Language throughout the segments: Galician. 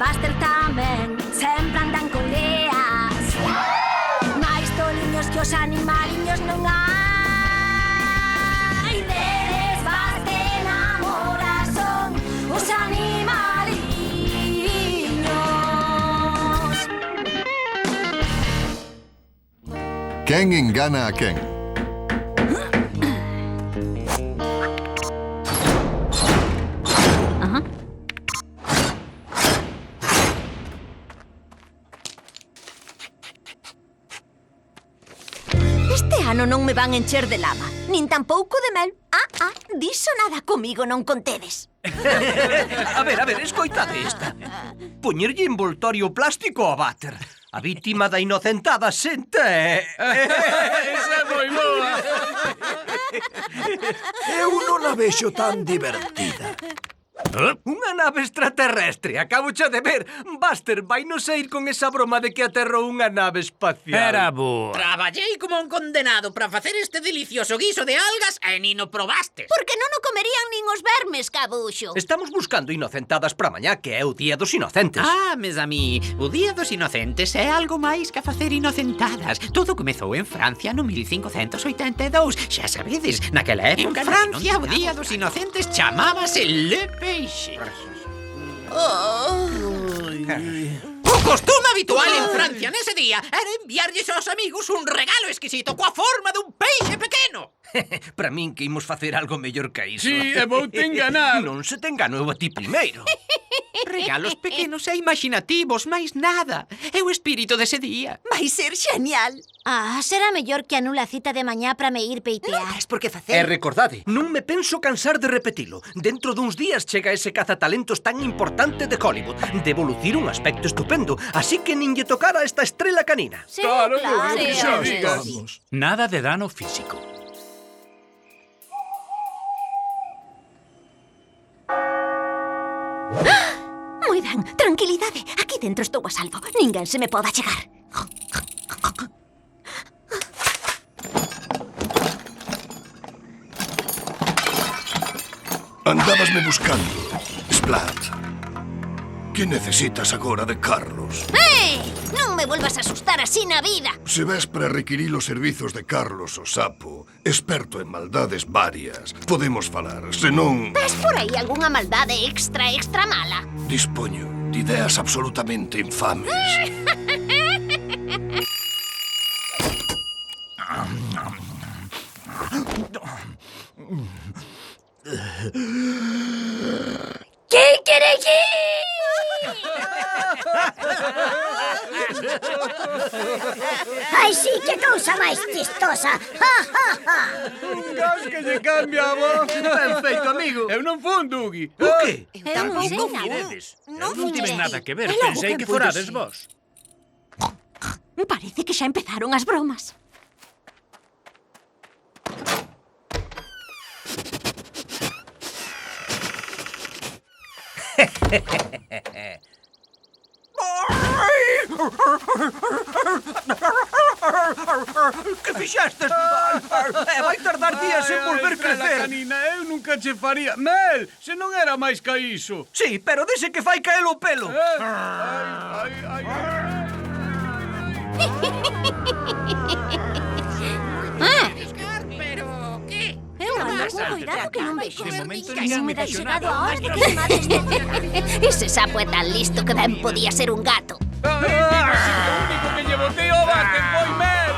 Buster tamén sempre andan con leas. Mais toliños que os animaliños non hai. Deles Buster enamora son os animaliños. Quen engana a quen? Este ano non me van encher de lava, nin tampouco de mel. Diso nada comigo non contedes. A ver, escoitade esta. Poñerlle envoltorio plástico a Butter. A vítima da inocentada sente... Esa é moi boa. Eu non a vexo tan divertida. Unha nave extraterrestre, acabo xa de ver. Buster, vai nos a ir con esa broma de que aterrou unha nave espacial. Era boa. Traballei como un condenado para facer este delicioso guiso de algas e ni no probastes. Porque non o comerían nin os vermes, cabuxo. Estamos buscando inocentadas para mañá, que é o Día dos Inocentes. Mes a mí, o Día dos Inocentes é algo máis que facer inocentadas. Todo comezou en Francia no 1582. Xa sabedes, naquela época en Francia o Día dos Inocentes chamábase Le Peixe. O costume habitual en Francia nese día era enviarlles aos amigos un regalo exquisito coa forma dun peixe pequeno. Para min que imos facer algo mellor que iso. Sí, e vou te enganar. Non se te engano eu a ti primeiro. Regalos pequenos e imaginativos, máis nada. É o espírito dese día. Vai ser xenial. Será mellor que anula a cita de mañá para me ir peitear. Non tens por que E facer. recordade, non me penso cansar de repetilo. Dentro duns días chega ese cazatalentos tan importante de Hollywood. Debo lucir un aspecto estupendo, así que nin lle tocara a esta estrela canina. Sí, Claro, claro. que xa digas. Nada de dano físico. Moi ben, tranquilidade. Aquí dentro estou a salvo. Ninguén se me poda chegar. Andábasme buscando, Splat. Que necesitas agora de Carlos? Non me volvas a asustar así na vida. Se ves para requirir os servizos de Carlos o Sapo, experto en maldades varias, podemos falar, senón... Ves por aí algunha maldade extra mala? Dispoño de ideas absolutamente infames. Kikiriki! Ai, sí, que cousa máis chistosa. Un gas que lle cambia a voz. Ben feito, amigo. Eu non fun, Dougie. O que? Eu non sei nada. Miredes. Eu non tiven nada que ver, E logo pensei quen que puido forades ser? vos. Parece que xa empezaron as bromas. Que fixestes? Vai tardar días en volver Estrela crecer. canina, eu nunca che faría. Mel, se non era máis ca iso. Sí, pero dese que fai caer o pelo. Ai. Pero, que? Eu ando con cuidado que non vexo. De momento Casi ninguén me me dá dixo chegado nada. a hora de que me mates. Ese sapo é tan listo que ben podía ser un gato. O único que lle botei ao bate foi Mel.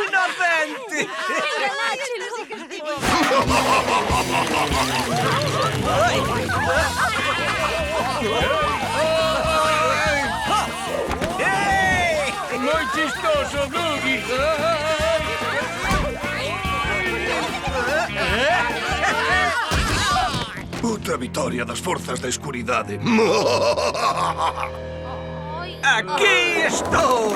Inocente! Moi chistoso, Dougie. Outra vitoria das forzas da escuridade. Aquí estou!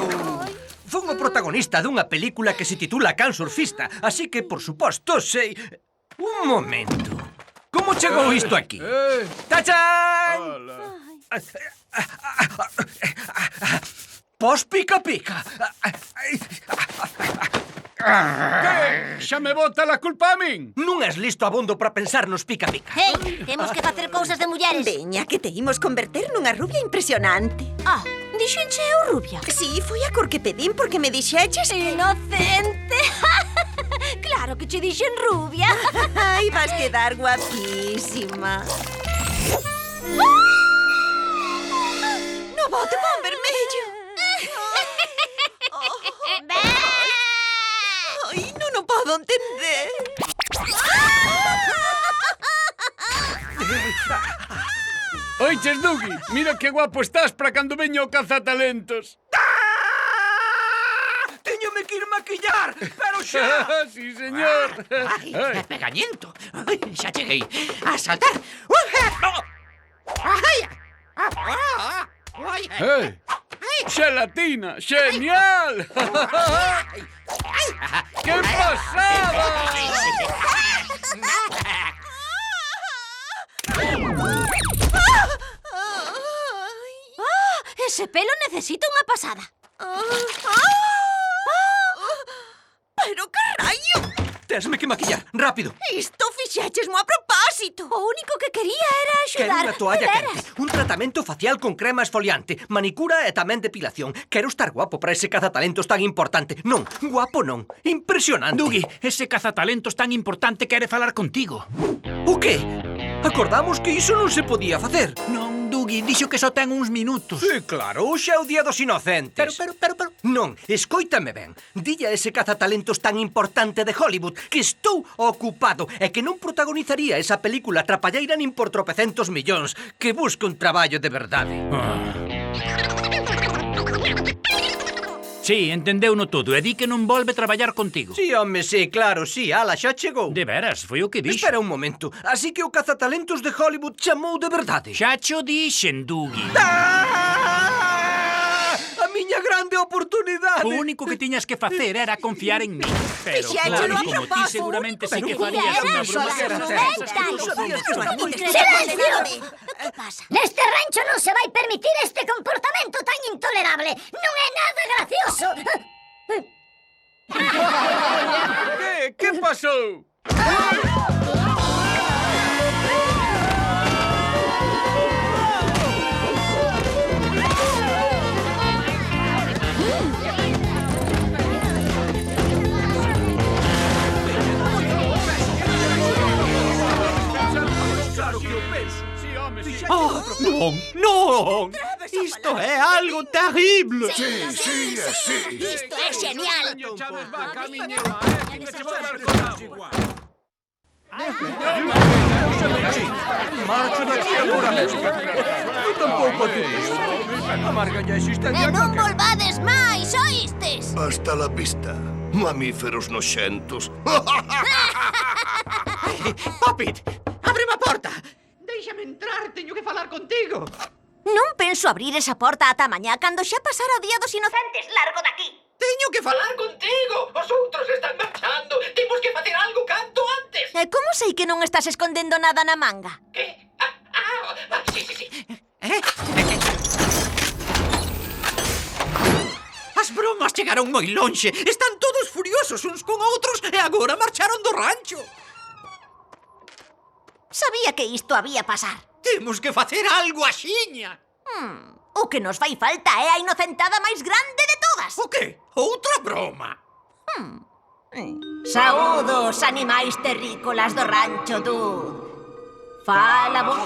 Fun o protagonista dunha película que se titula Can Surfista, así que, por suposto, sei... Un momento. Como chegou isto aquí? ¡Tachán! Pos pica-pica. Que? Xa me bota la culpa a min? Non és listo abondo para pensar nos pica-pica. Hey, temos que facer cousas de mulleres. Veña, que te imos converter nunha rubia impresionante. Ah, dixenche eu rubia. Sí, foi a cor que pedín porque me dixeches que... Inocente. Claro que che dixen rubia. Ai, vas quedar guapísima. No bote pon vermello. Ai, non o podo entender. Oiches, Dougie, mira que guapo estás para cando veña o cazatalentos. Teñome que ir maquillar, pero xa. Sí, señor. Ai, pegañento. Ai, xa cheguei. A saltar. Ai, Hey, xelatina, genial. ¡Qué pasada! Ese pelo necesita unha pasada. Pero que raio? Tesme que maquillar, rápido. Isto fixéchesmo a propósito. O único que quería era Quero axudar. unha toalla De veras. quente, un tratamento facial con crema esfoliante, manicura e tamén depilación. Quero estar guapo para ese cazatalentos tan importante. Non, guapo non, impresionante. Dougie, ese cazatalentos tan importante quere falar contigo. O que? Acordamos que iso non se podía facer. Non, Dougie, dixo que só ten uns minutos. Sí, claro, hoxe é o Día dos Inocentes. Pero... Non, escoítame ben. Dille a ese cazatalentos tan importante de Hollywood que estou ocupado e que non protagonizaría esa película trapalleira nin por tropecentos millóns, que busca un traballo de verdade. Sí, entendeuno todo e di que non volve traballar contigo. Sí, home, sí, claro, sí, ala, xa chegou. De veras, foi o que dixo. Espera un momento, así que o cazatalentos de Hollywood chamou de verdade. Xa cho dixen, Dougie. A miña grande oportunidade. O único que tiñas que facer era confiar en mí. Pero Fixéchelo claro, a como ti propósito. seguramente sí que Pero farías era unha eso, broma. ¡Silencio! Que pasa? Neste rancho non se vai permitir este comportamento tan intolerable. Non é nada gracioso. ¿Qué pasou? Claro que eu penso. Sí, home, sí. non! Isto é algo terrible. Sí, sí. Isto é genial. Chaves va a camiñar, que te vou dar con agua. Marcho daqui agora mesmo. Eu tampouco te digo. Amarga a existencia. E non volvades máis, oístes? Hasta la vista, mamíferos noxentos. Popit, ábreme a porta. Déixame entrar, teño que falar contigo. Non penso abrir esa porta ata mañá cando xa pasara o Día dos Inocentes. Largo daqui. Teño que falar contigo. Os outros están marchando. Temos que facer algo canto antes. E como sei que non estás escondendo nada na manga? Que? Sí. As bromas chegaron moi lonxe. Están todos furiosos uns con outros e agora marcharon do rancho. Sabía que isto había pasar. Temos que facer algo axiña. O que nos fai falta é a inocentada máis grande de todas. O que? Outra broma? Saúdos, animais terrícolas do rancho Dud. Fala vos.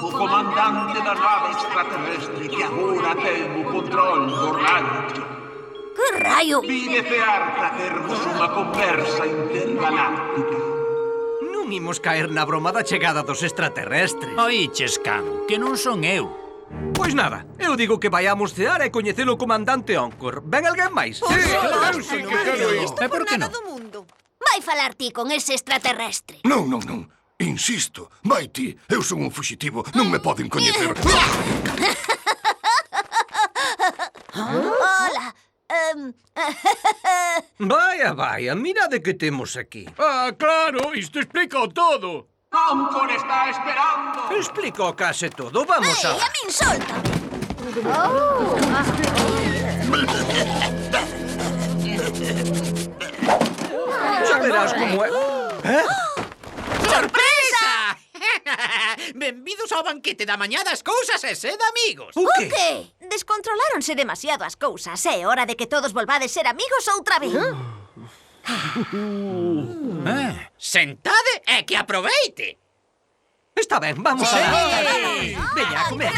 O comandante da nave extraterrestre que agora ten o control do rancho. Que raio? Vine cear para termos unha conversa intergaláctica. Non imos caer na broma da chegada dos extraterrestres. Oiches, can, que non son eu. Pois nada, eu digo que vayamos cear e coñecer o comandante Oncor. Ven alguén máis? Eu sí que quero ir. E por que non? do mundo. Vai falar ti con ese extraterrestre. Non. Insisto, vai ti. Eu son un fuxitivo, non me poden coñecer. Hola. Vaya, mirade que temos aquí. Claro, isto explica todo. Oncor está esperando. Explico case todo, vamos Ei, a... a min soltame. Xa verás como é. Sorpresa! Benvidos ao banquete da mañá das cousas e sed amigos. O O que? que? Descontroláronse demasiado as cousas. É hora de que todos volvades ser amigos outra vez. Sentade e que aproveite. Está ben, vamos a Veña, a comer.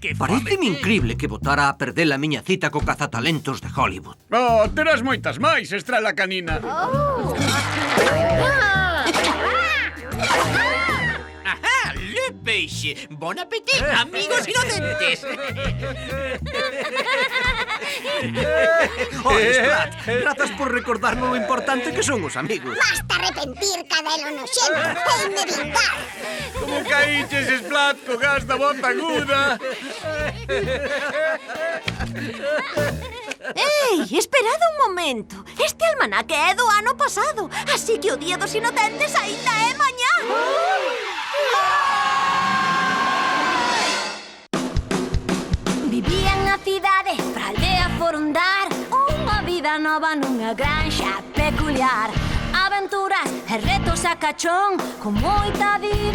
Que fome. Pareceme incrible que votara a perder a miña cita co cazatalentos de Hollywood. Oh, terás moitas máis, Estrela Canina. Ajá, le peixe. Bon apetito, amigos inocentes. Oye, Splat, grazas por recordarme o importante que son os amigos. Basta arrepentir cadelo no xeno e me vingar. Como caíches, Splat, co gas da bota aguda. Ei, esperad un momento. Este almanaque é do ano pasado, así que o Día dos Inocentes aínda é mañá. Vivía na cidade, pra aldea forundar unha vida nova nunha granxa peculiar. Aventuras e retos a cachón, con moita diversión.